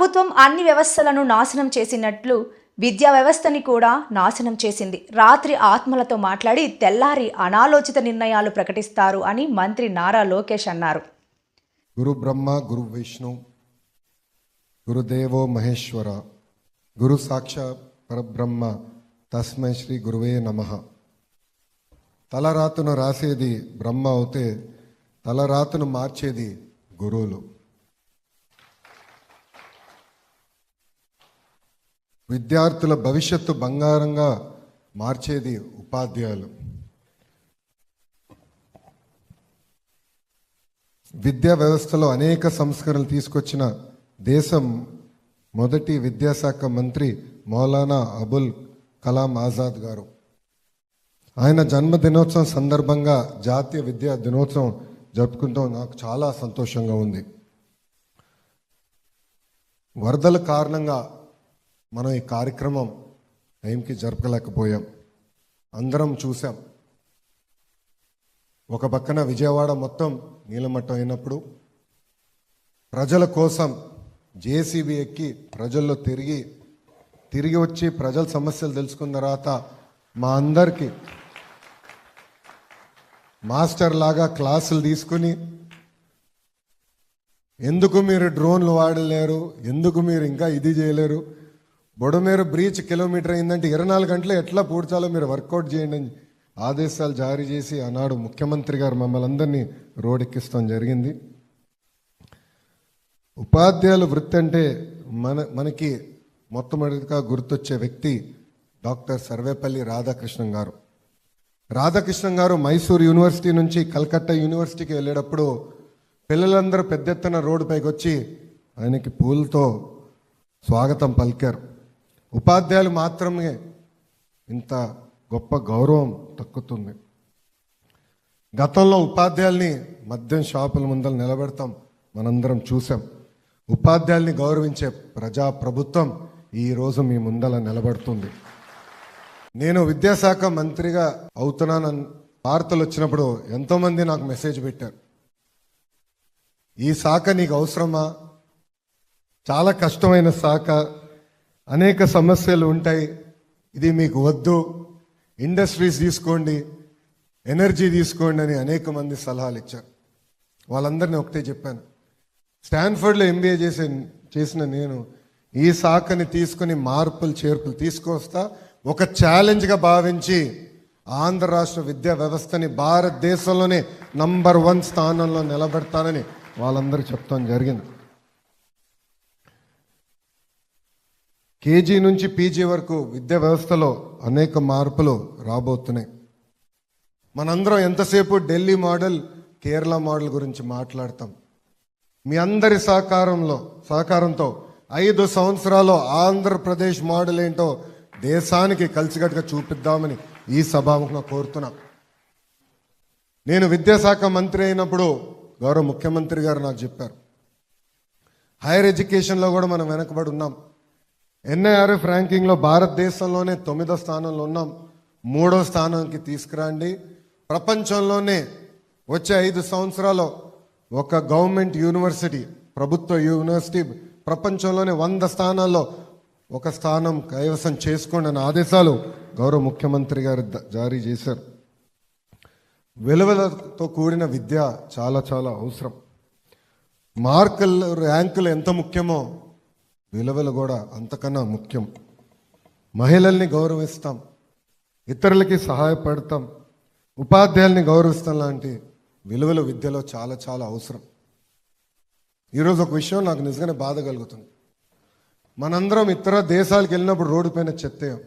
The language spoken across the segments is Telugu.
ప్రభుత్వం అన్ని వ్యవస్థలను నాశనం చేసినట్లు విద్యా వ్యవస్థని కూడా నాశనం చేసింది. రాత్రి ఆత్మలతో మాట్లాడి తెల్లారి అనాలోచిత నిర్ణయాలు ప్రకటిస్తారు అని మంత్రి నారా లోకేష్ అన్నారు. గురు బ్రహ్మ గురు విష్ణు గురుదేవో మహేశ్వర గురు సాక్షాత్ పరబ్రహ్మ తస్మై శ్రీ గురువే నమః. తలరాతును రాసేది బ్రహ్మ అవుతే తలరాతును మార్చేది గురువులు. విద్యార్థుల భవిష్యత్తు బంగారంగా మార్చేది ఉపాధ్యాయులు. విద్యా వ్యవస్థలో అనేక సంస్కరణలు తీసుకొచ్చిన దేశం మొదటి విద్యాశాఖ మంత్రి మౌలానా అబుల్ కలాం ఆజాద్ గారు. ఆయన జన్మదినోత్సవం సందర్భంగా జాతీయ విద్యా దినోత్సవం జరుపుకుంటాం. నాకు చాలా సంతోషంగా ఉంది. వరదల కారణంగా మనం ఈ కార్యక్రమం టైంకి జరపలేకపోయాం. అందరం చూసాం. ఒక పక్కన విజయవాడ మొత్తం నీలమట్టం అయినప్పుడు ప్రజల కోసం జేసీబీ ఎక్కి ప్రజల్లో తిరిగి వచ్చి ప్రజల సమస్యలు తెలుసుకున్న తర్వాత మా అందరికీ మాస్టర్ లాగా క్లాసులు తీసుకుని ఎందుకు మీరు డ్రోన్లు వాడలేరు, ఎందుకు మీరు ఇంకా ఇది చేయలేరు, బొడమేరు బ్రీచ్ కిలోమీటర్ అయిందంటే 24 గంటలు ఎట్లా పూడ్చాలో మీరు వర్కౌట్ చేయండి అని ఆదేశాలు జారీ చేసి ఆనాడు ముఖ్యమంత్రి గారు మమ్మల్ని అందరినీ రోడ్డెక్కిస్తాం జరిగింది. ఉపాధ్యాయుల వృత్తి అంటే మనకి మొట్టమొదటిగా గుర్తొచ్చే వ్యక్తి డాక్టర్ సర్వేపల్లి రాధాకృష్ణన్ గారు. రాధాకృష్ణన్ గారు మైసూర్ యూనివర్సిటీ నుంచి కలకత్తా యూనివర్సిటీకి వెళ్ళేటప్పుడు పిల్లలందరూ పెద్ద ఎత్తున రోడ్డు పైకి వచ్చి ఆయనకి పూలతో స్వాగతం పలికారు. ఉపాధ్యాయులు మాత్రమే ఇంత గొప్ప గౌరవం దక్కుతుంది. గతంలో ఉపాధ్యాయుల్ని మద్యం షాపుల ముందర నిలబెడతాం, మనందరం చూసాం. ఉపాధ్యాయుల్ని గౌరవించే ప్రజా ప్రభుత్వం ఈరోజు మీ ముందర నిలబడుతుంది. నేను విద్యాశాఖ మంత్రిగా అవుతున్నానని వార్తలు వచ్చినప్పుడు ఎంతోమంది నాకు మెసేజ్ పెట్టారు, ఈ శాఖ నీకు అవసరమా, చాలా కష్టమైన శాఖ, అనేక సమస్యలు ఉంటాయి, ఇది మీకు వద్దు, ఇండస్ట్రీస్ తీసుకోండి, ఎనర్జీ తీసుకోండి అని అనేక మంది సలహాలు ఇచ్చారు. వాళ్ళందరినీ ఒకటే చెప్పాను, స్టాన్ఫర్డ్లో ఎంబీఏ చేసిన నేను ఈ శాఖని తీసుకుని మార్పులు చేర్పులు తీసుకొస్తా, ఒక ఛాలెంజ్గా భావించి ఆంధ్ర రాష్ట్ర విద్యా వ్యవస్థని భారతదేశంలోనే నంబర్ 1 స్థానంలో నిలబెడతానని వాళ్ళందరూ చెప్తాం జరిగింది. కేజీ నుంచి పీజీ వరకు విద్యా వ్యవస్థలో అనేక మార్పులు రాబోతున్నాయి. మనందరం ఎంతసేపు ఢిల్లీ మోడల్, కేరళ మోడల్ గురించి మాట్లాడతాం. మీ అందరి సహకారంతో 5 సంవత్సరాలు ఆంధ్రప్రదేశ్ మోడల్ ఏంటో దేశానికి కలిసికట్టుగా చూపిద్దామని ఈ సభాముఖంగా కోరుతున్నా. నేను విద్యాశాఖ మంత్రి అయినప్పుడు గౌరవ ముఖ్యమంత్రి గారు నాకు చెప్పారు, హైయర్ ఎడ్యుకేషన్లో కూడా మనం వెనకబడి ఉన్నాం. ఎన్ఐఆర్ఎఫ్ ర్యాంకింగ్లో భారతదేశంలోనే 9వ స్థానంలో ఉన్నాం, 3వ స్థానానికి తీసుకురండి. ప్రపంచంలోనే వచ్చే 5 సంవత్సరాలు ఒక గవర్నమెంట్ యూనివర్సిటీ, ప్రభుత్వ యూనివర్సిటీ ప్రపంచంలోనే 100 స్థానాల్లో ఒక స్థానం కైవసం చేసుకోండి అనే ఆదేశాలు గౌరవ ముఖ్యమంత్రి గారు జారీ చేశారు. విలువలతో కూడిన విద్య చాలా చాలా అవసరం. మార్కులు, ర్యాంకులు ఎంత ముఖ్యమో విలువలు కూడా అంతకన్నా ముఖ్యం. మహిళల్ని గౌరవిస్తాం, ఇతరులకి సహాయపడతాం, ఉపాధ్యాయుల్ని గౌరవిస్తాం లాంటి విలువలు విద్యలో చాలా చాలా అవసరం. ఈరోజు ఒక విషయం నాకు నిజంగానే బాధ కలుగుతుంది. మనందరం ఇతర దేశాలకు వెళ్ళినప్పుడు రోడ్డు పైన చెత్తేయం,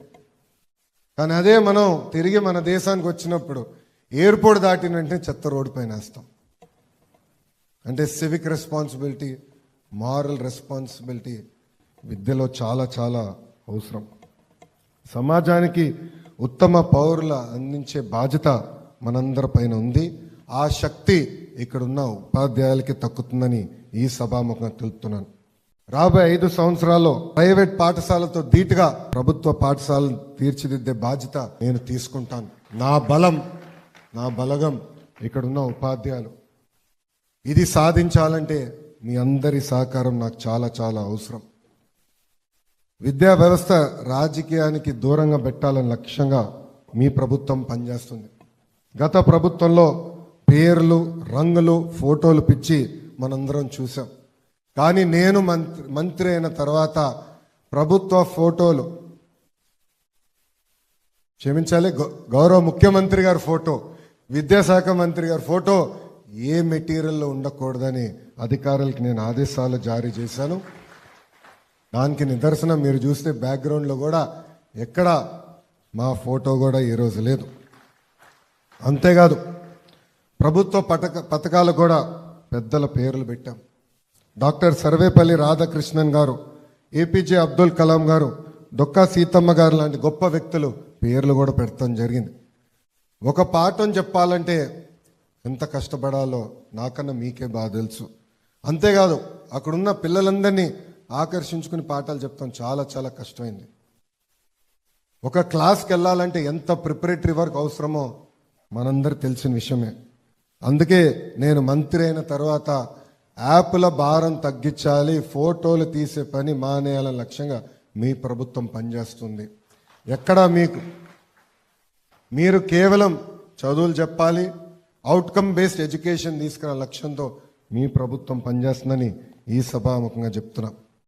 కానీ అదే మనం తిరిగి మన దేశానికి వచ్చినప్పుడు ఎయిర్పోర్ట్ దాటిన వెంటనే చెత్త రోడ్డు పైన వేస్తాం. అంటే సివిక్ రెస్పాన్సిబిలిటీ, మారల్ రెస్పాన్సిబిలిటీ విద్యలో చాలా చాలా అవసరం. సమాజానికి ఉత్తమ పౌరుల అందించే బాధ్యత మనందరి పైన ఉంది. ఆ శక్తి ఇక్కడున్న ఉపాధ్యాయులకి తక్కుతుందని ఈ సభాముఖంగా తెలుపుతున్నాను. రాబోయే 5 సంవత్సరాల్లో ప్రైవేట్ పాఠశాలతో ధీటుగా ప్రభుత్వ పాఠశాలను తీర్చిదిద్దే బాధ్యత నేను తీసుకుంటాను. నా బలగం ఇక్కడున్న ఉపాధ్యాయులు. ఇది సాధించాలంటే మీ అందరి సహకారం నాకు చాలా చాలా అవసరం. విద్యా వ్యవస్థ రాజకీయానికి దూరంగా పెట్టాలని లక్ష్యంగా మీ ప్రభుత్వం పనిచేస్తుంది. గత ప్రభుత్వంలో పేర్లు, రంగులు, ఫోటోలు పిచ్చి మనందరం చూసాం. కానీ నేను మంత్రి అయిన తర్వాత ప్రభుత్వ ఫోటోలు, క్షమించాలి, గౌరవ ముఖ్యమంత్రి గారి ఫోటో, విద్యాశాఖ మంత్రి గారి ఫోటో ఏ మెటీరియల్లో ఉండకూడదని అధికారులకు నేను ఆదేశాలు జారీ చేశాను. దానికి నిదర్శనం మీరు చూస్తే బ్యాక్గ్రౌండ్లో కూడా ఎక్కడ మా ఫోటో కూడా ఈరోజు లేదు. అంతేకాదు ప్రభుత్వ పథకాలు కూడా పెద్దల పేర్లు పెట్టాం. డాక్టర్ సర్వేపల్లి రాధాకృష్ణన్ గారు, ఏపీజే అబ్దుల్ కలాం గారు, డొక్కా సీతమ్మ గారు లాంటి గొప్ప వ్యక్తులు పేర్లు కూడా పెడతాం జరిగింది. ఒక పాఠం చెప్పాలంటే ఎంత కష్టపడాలో నాకన్నా మీకే బాగా తెలుసు. అంతేకాదు అక్కడున్న పిల్లలందరినీ ఆకర్షించుకుని పాఠాలు చెప్తాం చాలా చాలా కష్టమైంది. ఒక క్లాస్కి వెళ్ళాలంటే ఎంత ప్రిపరేటరీ వర్క్ అవసరమో మనందరికి తెలిసిన విషయమే. అందుకే నేను మంత్రి అయిన తర్వాత యాప్ల భారం తగ్గించాలి, ఫోటోలు తీసే పని మానేయాలని లక్ష్యంగా మీ ప్రభుత్వం పనిచేస్తుంది. ఎక్కడా మీరు కేవలం చదువులు చెప్పాలి, అవుట్కమ్ బేస్డ్ ఎడ్యుకేషన్ తీసుకున్న లక్ష్యంతో మీ ప్రభుత్వం పనిచేస్తుందని ఈ సభాముఖంగా చెప్తున్నా.